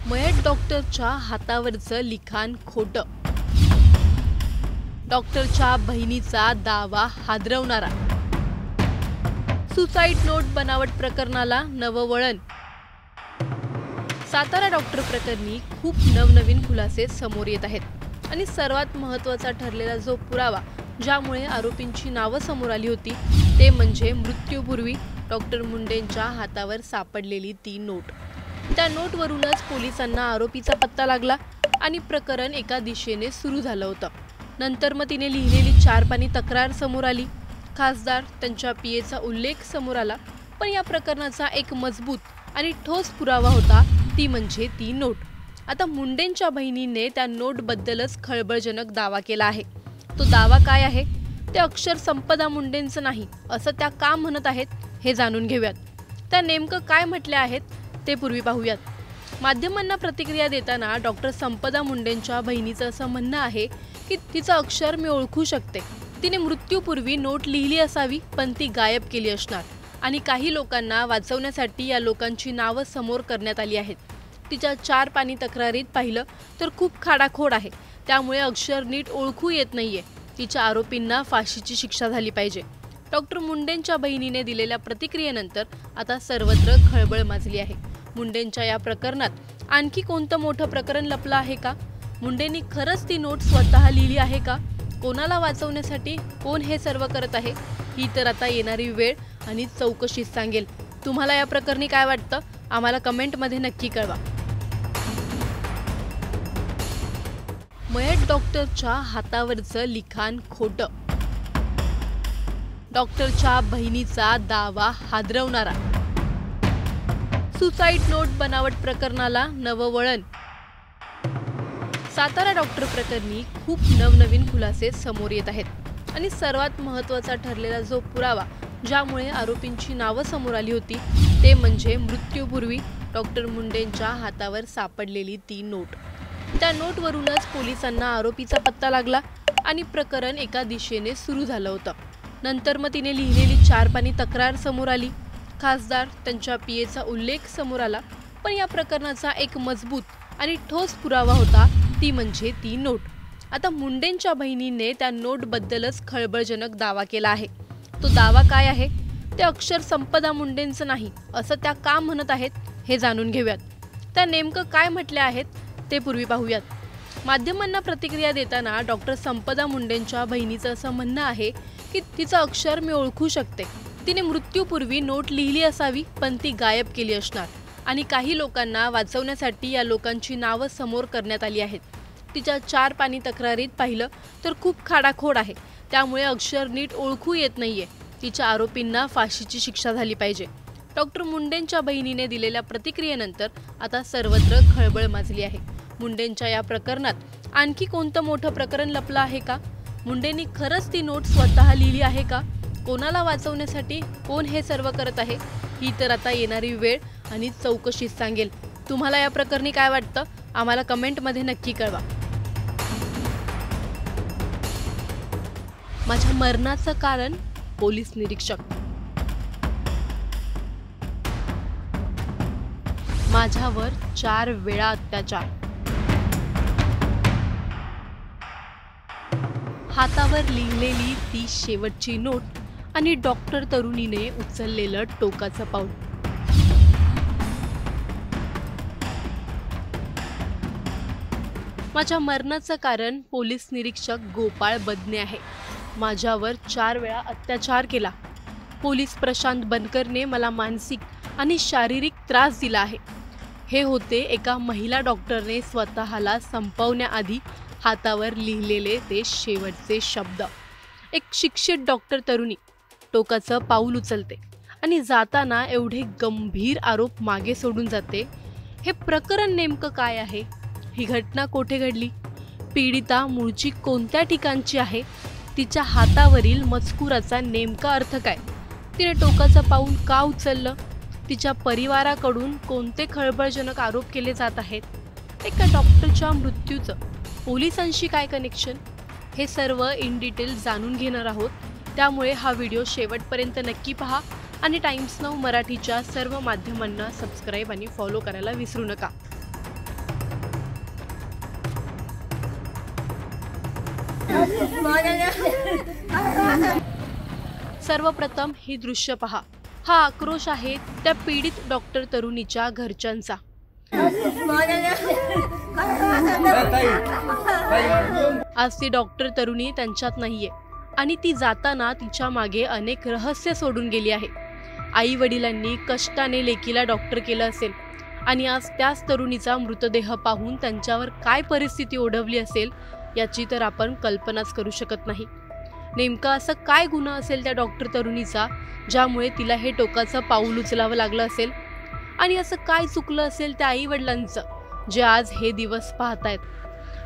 मयत डॉक्टरच्या हातावरचं लिखाण खोटं. डॉक्टरच्या बहिणीचा दावा हादरवणारा. सुसाईड नोट बनावट प्रकरणाला नवं वळण. सातारा डॉक्टर प्रकरणी खूप नवनवीन खुलासे समोर येत आहेत आणि सर्वात महत्त्वाचा ठरलेला जो पुरावा ज्यामुळे आरोपींची नावं समोर आली होती ते म्हणजे मृत्यूपूर्वी डॉक्टर मुंडेंच्या हातावर सापडलेली ती नोट. त्या नोटवरूनच पोलिसांना आरोपीचा पत्ता लागला आणि प्रकरण एका दिशेने सुरू झालं होतं. नंतर मग तिने लिहिलेली 4 पानी तक्रार समोर आली. खासदार त्यांच्या पीएचा उल्लेख समोर आला. पण या प्रकरणाचा एक मजबूत आणि ठोस पुरावा होता ती म्हणजे ती नोट. आता मुंडेंच्या बहिणीने त्या नोटबद्दलच खळबळजनक दावा केला आहे. तो दावा काय आहे ते अक्षर संपदा मुंडेंचं नाही असं त्या का म्हणत आहेत हे जाणून घेऊयात. त्या नेमकं काय म्हटले आहेत ते पूर्वी पाहूयात. माध्यमांना प्रतिक्रिया देताना डॉक्टर संपदा मुंडेंच्या बहिणीचं असं म्हणणं आहे की तिचं अक्षर मी ओळखू शकते. तिने मृत्यूपूर्वी नोट लिहिली असावी पण ती गायब केली असणार आणि काही लोकांना वाचवण्यासाठी या लोकांची नावं समोर करण्यात आली आहेत. तिच्या 4 पानी तक्रारीत पाहिलं तर खूप खाडाखोड आहे. त्यामुळे अक्षर नीट ओळखू येत नाहीये. तिच्या आरोपींना फाशीची शिक्षा झाली पाहिजे. डॉक्टर मुंडेंच्या बहिणीने दिलेल्या प्रतिक्रियेनंतर आता सर्वत्र खळबळ माजली आहे. मुंडेंच्या या प्रकरणात आणखी कोणतं मोठं प्रकरण लपलं आहे का? मुंडेंनी खरंच ती नोट स्वतः लिहिली आहे का? कोणाला वाचवण्यासाठी कोण हे सर्व करत आहे ही तर आता येणारी वेळ आणि चौकशीच सांगेल. तुम्हाला या प्रकरणी काय वाटतं आम्हाला कमेंटमध्ये नक्की कळवा. मयत डॉक्टरच्या हातावरचं लिखाण खोटं. डॉक्टरच्या बहिणीचा दावा हादरवणारा. सुसाईड नोट बनावट प्रकरणाला नवं वळण. सातारा डॉक्टर प्रकरणी खूप नवनवीन खुलासे समोर येत आहेत आणि सर्वात महत्त्वाचा ठरलेला जो पुरावा ज्यामुळे आरोपींची नावं समोर आली होती ते म्हणजे मृत्यूपूर्वी डॉक्टर मुंडेंच्या हातावर सापडलेली ती नोट. त्या नोटवरूनच पोलिसांना आरोपीचा पत्ता लागला आणि प्रकरण एका दिशेने सुरू झालं होतं. नंतर मग तिने लिहिलेली 4 पानी तक्रार समोर आली. खासदार त्यांच्या पीएचा उल्लेख समोर आला. पण या प्रकरणाचा एक मजबूत आणि ठोस पुरावा होता ती म्हणजे ती नोट. आता मुंडेंच्या बहिणीने त्या नोटबद्दलच खळबळजनक दावा केला आहे. तो दावा काय आहे ते अक्षर संपदा मुंडेंचं नाही असं त्या का म्हणत आहेत हे जाणून घेऊयात. त्या नेमकं काय म्हटले आहेत ते पूर्वी पाहूयात. माध्यमांना प्रतिक्रिया देताना डॉक्टर संपदा मुंडेंच्या बहिणीचं असं म्हणणं आहे की तिचं अक्षर मी ओळखू शकते. तिने मृत्यूपूर्वी नोट लिहिली असावी पण ती गायब केली असणार आणि काही लोकांना वाचवण्यासाठी या लोकांची नावं समोर करण्यात आली आहेत. तिच्या 4 पानी तक्रारीत पाहिलं तर खूप खाडाखोड आहे. त्यामुळे अक्षर नीट ओळखू येत नाहीये. तिच्या आरोपींना फाशीची शिक्षा झाली पाहिजे. डॉक्टर मुंडेंच्या बहिणीने दिलेल्या प्रतिक्रियेनंतर आता सर्वत्र खळबळ माजली आहे. मुंडेंच्या या प्रकरणात आणखी कोणतं मोठं प्रकरण लपलं आहे का? मुंडेंनी खरंच ती नोट स्वतः लिहिली आहे का? कोणाला वाचवण्यासाठी कोण हे सर्व करत आहे ही तर आता येणारी वेळ आणि चौकशीच सांगेल. तुम्हाला या प्रकरणी काय वाटतं आम्हाला कमेंटमध्ये नक्की कळवा. माझ्या मरणाचं कारण पोलीस निरीक्षक. माझ्यावर 4 वेळा अत्याचार. हातावर लिहिलेली ती शेवटची नोट आणि डॉक्टर तरुणीने उचललेलं टोकाचं पाऊल. माझ्या मरणाचं कारण पोलीस निरीक्षक गोपाळ बदने आहे. माझ्यावर 4 वेळा अत्याचार केला. पोलीस प्रशांत बनकरने मला मानसिक आणि शारीरिक त्रास दिला आहे. हे होते एका महिला डॉक्टरने स्वतःला संपवण्याआधी हातावर लिहिलेले ते शेवटचे शब्द. एक शिक्षित डॉक्टर तरुणी टोकाचं पाऊल उचलते आणि जाताना एवढे गंभीर आरोप मागे सोडून जाते. हे प्रकरण नेमकं काय आहे? ही घटना कोठे घडली? पीडिता मूळची कोणत्या ठिकाणची आहे? तिच्या हातावरील मजकुराचा नेमका अर्थ काय? तिने टोकाचं पाऊल का उचललं? तिच्या परिवाराकडून कोणते खळबळजनक आरोप केले जात आहेत? एका डॉक्टरच्या मृत्यूचं पोलिसांशी काय कनेक्शन? हे सर्व इन डिटेल जाणून घेणार आहोत. त्यामुळे हा व्हिडिओ शेवटपर्यंत नक्की पहा आणि टाइम्स नाऊ मराठीच्या सर्व माध्यमांना सबस्क्राईब आणि फॉलो करायला विसरू नका. सर्वप्रथम ही दृश्य पहा. हा आक्रोश आहे त्या पीडित डॉक्टर तरुणीच्या घरच्यांचा. आज ती डॉक्टर तरुणी त्यांच्यात नाहीये आणि ती जाताना तिच्या मागे अनेक रहस्य सोडून गेली आहे. आई वडिलांनी कष्टाने लेकीला डॉक्टर केलं असेल आणि आज त्याच तरुणीचा मृतदेह पाहून त्यांच्यावर काय परिस्थिती ओढवली असेल याची तर आपण कल्पनाच करू शकत नाही. नेमका असं काय गुन्हा असेल त्या डॉक्टर तरुणीचा ज्यामुळे तिला हे टोकाचं पाऊल उचलावं लागलं असेल आणि असं काय चुकलं असेल त्या आई वडिलांचं जे आज हे दिवस पाहतायत.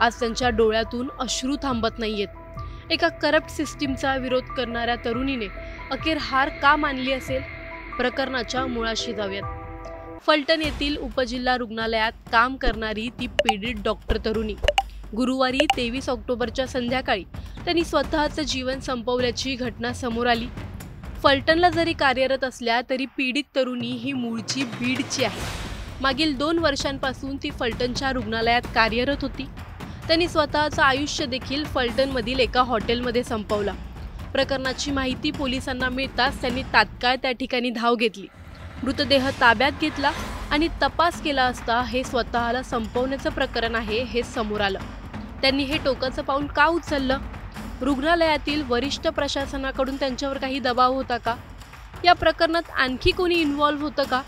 आज त्यांच्या डोळ्यातून अश्रू थांबत नाहीयेत. एका करप्ट सिस्टीमचा विरोध करणाऱ्या तरुणीने अखेर हार का मानली असेल? प्रकरणाच्या मुळाशी जाऊयात. फलटण येथील उपजिल्हा रुग्णालयात काम करणारी ती पीडित डॉक्टर तरुणी गुरुवारी 23 ऑक्टोबरच्या संध्याकाळी त्यांनी स्वतःचं जीवन संपवल्याची घटना समोर आली. फलटणला जरी कार्यरत असल्या तरी पीडित तरुणी ही मूळची बीडची आहे. मागील 2 वर्षांपासून ती फलटणच्या रुग्णालयात कार्यरत होती. त्यांनी स्वतःचं आयुष्य देखील फलटणमधील एका हॉटेलमध्ये संपवलं. प्रकरणाची माहिती पोलिसांना मिळताच त्यांनी तात्काळ त्या ठिकाणी धाव घेतली. मृतदेह ताब्यात घेतला आणि तपास केला असता हे स्वतःला संपवण्याचं प्रकरण आहे हे समोर आलं. त्यांनी हे टोकाचं पाऊल का उचललं? रुग्णालयातील वरिष्ठ प्रशासनाकडून त्यांच्यावर काही दबाव होता का? या प्रकरणात आणखी कोणी इन्व्हॉल्व्ह होतं का?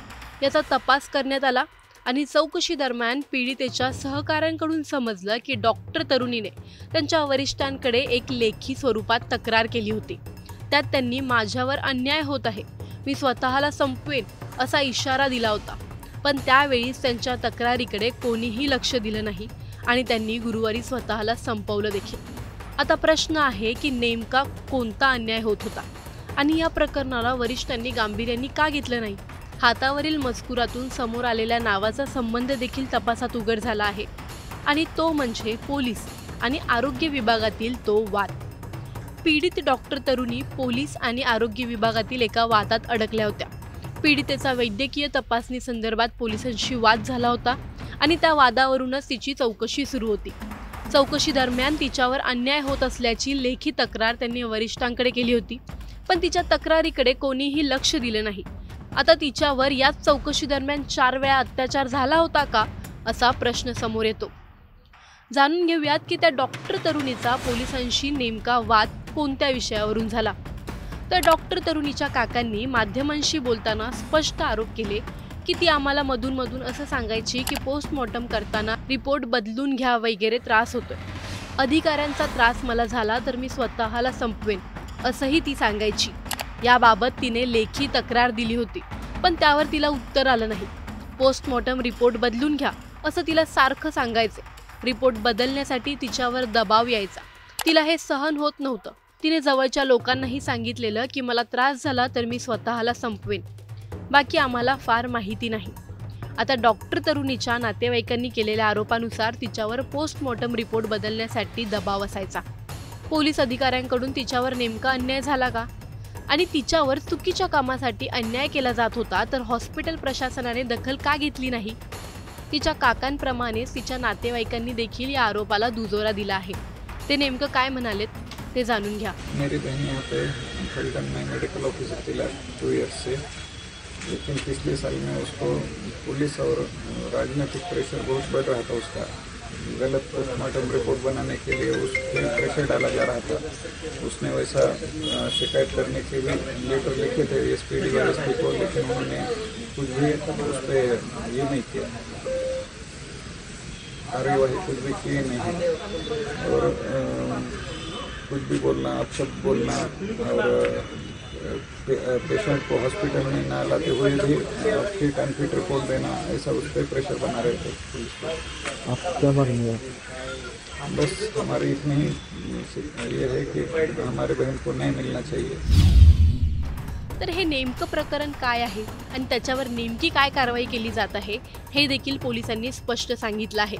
याचा तपास करण्यात आला आणि चौकशी दरम्यान पीडितेच्या सहकाऱ्यांकडून समजलं की डॉक्टर तरुणीने त्यांच्या वरिष्ठांकडे एक लेखी स्वरूपात तक्रार केली होती. त्यात त्यांनी माझ्यावर अन्याय होत आहे, मी स्वतःला संपवेन असा इशारा दिला होता. पण त्यावेळीच त्यांच्या तक्रारीकडे कोणीही लक्ष दिलं नाही आणि त्यांनी गुरुवारी स्वतःला संपवलं देखील. आता प्रश्न आहे की नेमका कोणता अन्याय होत होता आणि या प्रकरणाला वरिष्ठांनी गांभीर्याने का घेतलं नाही? हातावरील मजकुरातून समोर आलेल्या नावाचा संबंध देखील तपासात उघड झाला आहे आणि तो म्हणजे पोलीस आणि आरोग्य विभागातील तो वाद. पीडित डॉक्टर तरुणी पोलीस आणि आरोग्य विभागातील एका वादात अडकल्या होत्या. पीडितेचा वैद्यकीय तपासणी संदर्भात पोलिसांशी वाद झाला होता आणि त्या वादावरूनच तिची चौकशी सुरू होती. चौकशी दरम्यान तिच्यावर अन्याय होत असल्याची लेखी तक्रार त्यांनी वरिष्ठांकडे केली होती, पण तिच्या तक्रारीकडे कोणीही लक्ष दिलं नाही. आता तिच्यावर याच चौकशी दरम्यान 4 वेळा अत्याचार झाला होता का असा प्रश्न समोर येतो. जाणून घेऊयात की त्या डॉक्टर तरुणीचा पोलिसांशी नेमका वाद कोणत्या विषयावरून झाला. तर डॉक्टर तरुणीच्या काकांनी माध्यमांशी बोलताना स्पष्ट आरोप केले की ती आम्हाला मधून असं सांगायची की पोस्टमॉर्टम करताना रिपोर्ट बदलून घ्या वगैरे त्रास होतोय. अधिकाऱ्यांचा त्रास मला झाला तर मी स्वतःला संपवेन असंही ती सांगायची. याबाबत तिने लेखी तक्रार दिली होती पण त्यावर तिला उत्तर आलं नाही. पोस्टमॉर्टम रिपोर्ट बदलून घ्या असं तिला सारखं सांगायचे. रिपोर्ट बदलण्यासाठी तिच्यावर दबाव यायचा. तिला हे सहन होत नव्हतं. तिने जवळच्या लोकांनाही सांगितलेलं की मला त्रास झाला तर मी स्वतःला संपवेन. बाकी आम्हाला फार माहिती नाही. आता डॉक्टर तरुणीच्या नातेवाईकांनी केलेल्या आरोपानुसार तिच्यावर पोस्टमॉर्टम रिपोर्ट बदलण्यासाठी दबाव असायचा. पोलीस अधिकाऱ्यांकडून तिच्यावर नेमका अन्याय झाला का आणि तिच्यावर चुकीच्या कामासाठी अन्याय केला जात होता तर हॉस्पिटल प्रशासनाने दखल का घेतली नाही? तिच्या काकांप्रमाणेच तिच्या नातेवाईकांनी देखील या आरोपाला दुजोरा दिला आहे. ते नेमकं काय म्हणालेत ते जाणून घ्या. मेरी बहन यहाँ पे फलटन में मेडिकल ऑफिसर थी लास्ट 2 ईयर्स से, लेकिन पिछले साल में उसको पुलिस और राजनीतिक प्रेशर बहुत बढ़ रहा था. उसका गलत पोस्टमार्टम रिपोर्ट बनाने के लिए उस पर प्रेशर डाला जा रहा था. उसने वैसा शिकायत करने के भी लेटर लिखे थे SPD और SP को, लेकिन उन्होंने कुछ भी उस पर ये नहीं किया, कार्यवाही कुछ भी किए नहीं. और कुछ भी बोलना, अपशब्द बोलना और पेशेंट को हॉस्पिटल में ना लाते हुए भी फिट अनफिट रिपोर्ट देना, ऐसा उस पर प्रेशर बना रहे थे पुलिस को. आप क्या मांग रहे? बस हमारी इतनी ही ये है कि हमारे बहन को न्याय मिलना चाहिए. तर हे नेमकं प्रकरण काय आहे आणि त्याच्यावर नेमकी काय कारवाई केली जात आहे हे देखील पोलिसांनी स्पष्ट सांगितलं आहे.